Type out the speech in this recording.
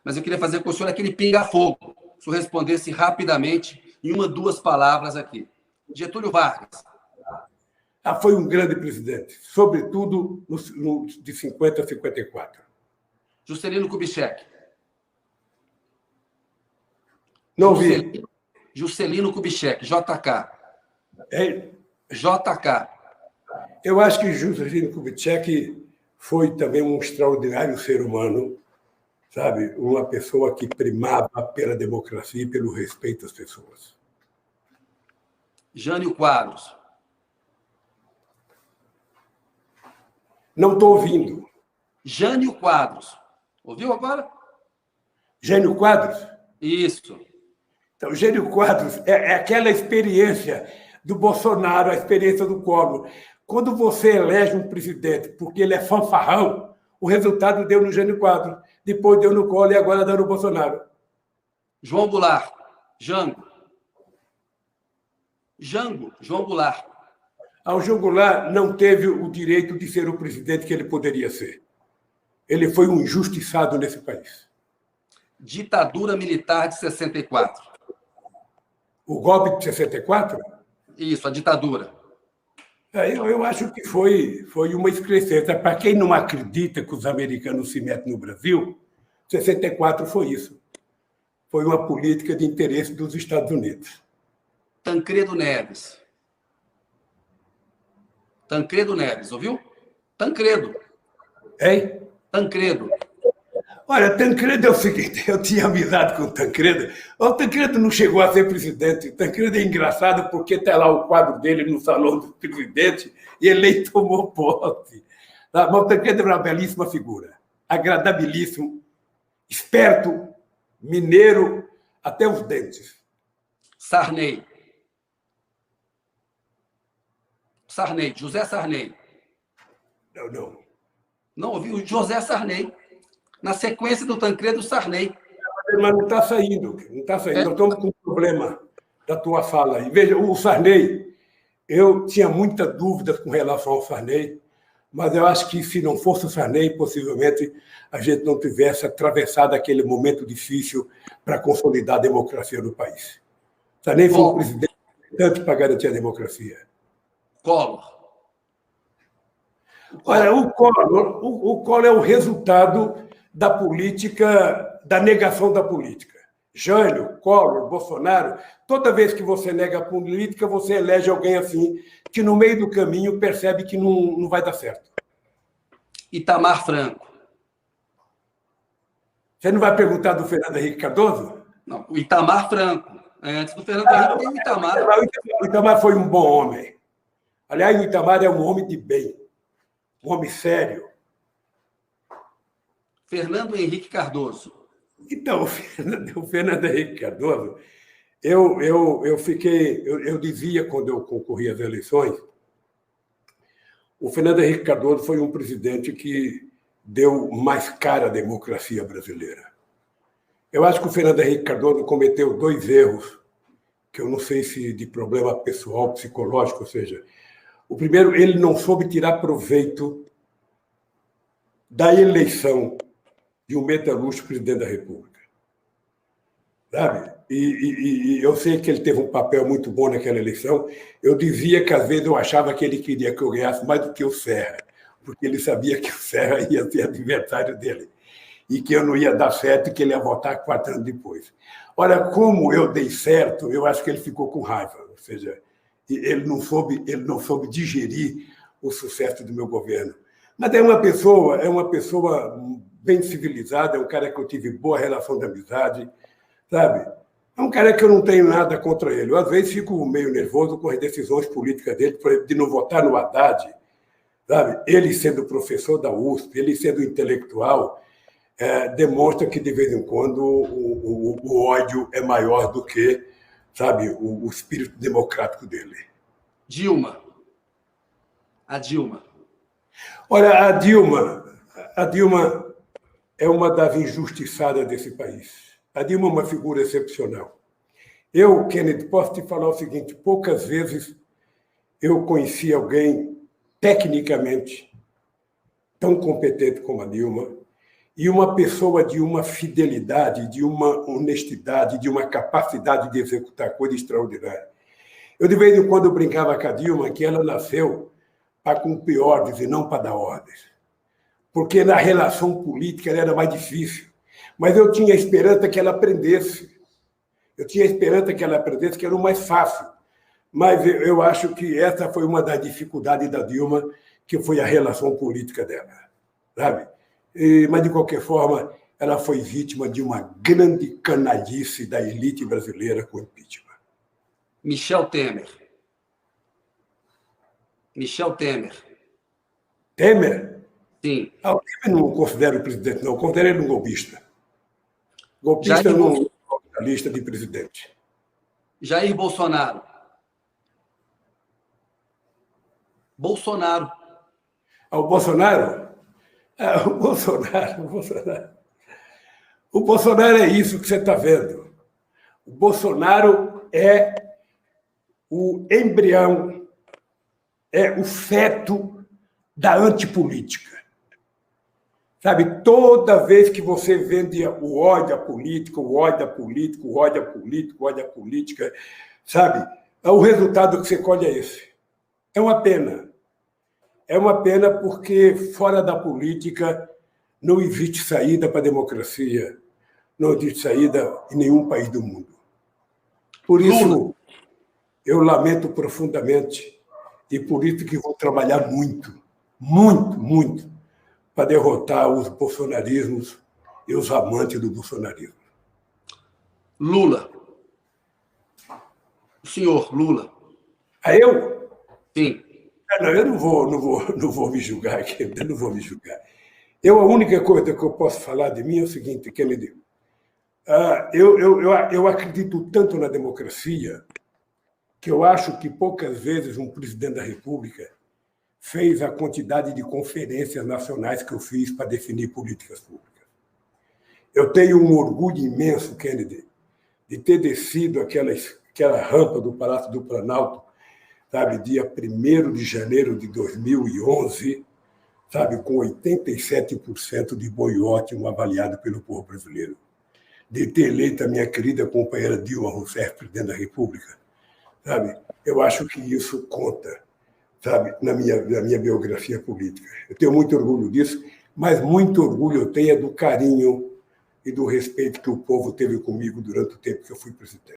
mas eu queria fazer com o senhor aquele pinga-fogo. Se o senhor respondesse rapidamente, em 1, 2 palavras aqui. Getúlio Vargas. Foi um grande presidente, sobretudo de 50 a 54. Juscelino Kubitschek. Não vi. Juscelino Kubitschek, JK. É? JK. Eu acho que Juscelino Kubitschek foi também um extraordinário ser humano, sabe? Uma pessoa que primava pela democracia e pelo respeito às pessoas. Jânio Quadros. Não estou ouvindo. Jânio Quadros. Ouviu agora? Jânio Quadros? Isso. Então, Jânio Quadros é aquela experiência do Bolsonaro, a experiência do Collor. Quando você elege um presidente porque ele é fanfarrão, o resultado deu no Jânio Quadros, depois deu no Collor e agora deu no Bolsonaro. João Goulart. Jango. João Goulart. O João Goulart não teve o direito de ser o presidente que ele poderia ser. Ele foi um injustiçado nesse país. Ditadura militar de 64. O golpe de 64? Isso, a ditadura. Eu acho que foi uma excrescência. Para quem não acredita que os americanos se metem no Brasil, 64 foi isso. Foi uma política de interesse dos Estados Unidos. Tancredo Neves. Tancredo Neves, ouviu? Tancredo. Hein? Tancredo. Olha, Tancredo é o seguinte, eu tinha amizade com o Tancredo. O Tancredo não chegou a ser presidente. O Tancredo é engraçado porque está lá o quadro dele no salão do presidente e ele nem tomou posse. Mas o Tancredo é uma belíssima figura, agradabilíssimo, esperto, mineiro, até os dentes. Sarney. José Sarney. Não. Não ouviu? José Sarney. Na sequência do Tancredo, Sarney. Mas não está saindo, não está saindo. Nós estamos com um problema da tua fala aí. Veja, o Sarney, eu tinha muita dúvida com relação ao Sarney, mas eu acho que se não fosse o Sarney, possivelmente a gente não tivesse atravessado aquele momento difícil para consolidar a democracia no país. Sarney foi um presidente importante para garantir a democracia. Collor. Olha, o Collor é o resultado da política, da negação da política. Jânio, Collor, Bolsonaro, toda vez que você nega a política, você elege alguém assim, que no meio do caminho percebe que não vai dar certo. Itamar Franco. Você não vai perguntar do Fernando Henrique Cardoso? Não, o Itamar Franco. Antes do Fernando Henrique tem o Itamar. O Itamar foi um bom homem. Aliás, o Itamar é um homem de bem, um homem sério. Fernando Henrique Cardoso. Então, o Fernando Henrique Cardoso, eu dizia quando eu concorri às eleições, o Fernando Henrique Cardoso foi um presidente que deu mais cara à democracia brasileira. Eu acho que o Fernando Henrique Cardoso cometeu 2 erros, que eu não sei se de problema pessoal, psicológico, ou seja, o primeiro, ele não soube tirar proveito da eleição de um metalúrgico presidente da República. Sabe? E eu sei que ele teve um papel muito bom naquela eleição. Eu dizia que, às vezes, eu achava que ele queria que eu ganhasse mais do que o Serra, porque ele sabia que o Serra ia ser adversário dele e que eu não ia dar certo e que ele ia votar 4 anos depois. Olha, como eu dei certo, eu acho que ele ficou com raiva. Ou seja, ele não soube digerir o sucesso do meu governo. Mas é uma pessoa bem civilizada, é um cara que eu tive boa relação de amizade, sabe? É um cara que eu não tenho nada contra ele. Eu, às vezes, fico meio nervoso com as decisões políticas dele, por exemplo, de não votar no Haddad, sabe? Ele sendo professor da USP, ele sendo intelectual, demonstra que, de vez em quando, o ódio é maior do que, sabe, o espírito democrático dele. Dilma. A Dilma. Olha, a Dilma é uma das injustiçadas desse país. A Dilma é uma figura excepcional. Eu, Kennedy, posso te falar o seguinte, poucas vezes eu conheci alguém tecnicamente tão competente como a Dilma e uma pessoa de uma fidelidade, de uma honestidade, de uma capacidade de executar coisa extraordinária. Eu, de vez em quando, brincava com a Dilma que ela nasceu para cumprir ordens e não para dar ordens. Porque na relação política ela era mais difícil. Mas eu tinha esperança que ela aprendesse. Eu tinha esperança que ela aprendesse, que era o mais fácil. Mas eu acho que essa foi uma das dificuldades da Dilma, que foi a relação política dela. Sabe? Mas, de qualquer forma, ela foi vítima de uma grande canalice da elite brasileira com o impeachment. Michel Temer. Michel Temer. Temer? Sim. O Temer não considero presidente, não. Eu considero ele um golpista. Golpista não é na lista de presidente. Jair Bolsonaro. Bolsonaro. O Bolsonaro? O Bolsonaro é isso que você está vendo. O Bolsonaro é o embrião, é o feto da antipolítica. Sabe, toda vez que você vende o ódio à política, o ódio à política, o ódio à política, o ódio à política, sabe, o resultado que você colhe é esse. É uma pena. É uma pena porque fora da política não existe saída para a democracia, não existe saída em nenhum país do mundo. Por isso, eu lamento profundamente e por isso que vou trabalhar muito, muito, muito para derrotar os bolsonarismos e os amantes do bolsonarismo. Lula. O senhor, Lula. Eu? Sim. Não, eu não vou me julgar aqui, eu não vou me julgar. A única coisa que eu posso falar de mim é o seguinte, Kennedy. Eu acredito tanto na democracia que eu acho que poucas vezes um presidente da República fez a quantidade de conferências nacionais que eu fiz para definir políticas públicas. Eu tenho um orgulho imenso, Kennedy, de ter descido aquela rampa do Palácio do Planalto, sabe, dia 1º de janeiro de 2011, sabe, com 87% de bom e ótimo avaliado pelo povo brasileiro. De ter eleito a minha querida companheira Dilma Rousseff, presidente da República, sabe? Eu acho que isso conta, sabe, na minha biografia política. Eu tenho muito orgulho disso, mas muito orgulho eu tenho do carinho e do respeito que o povo teve comigo durante o tempo que eu fui presidente.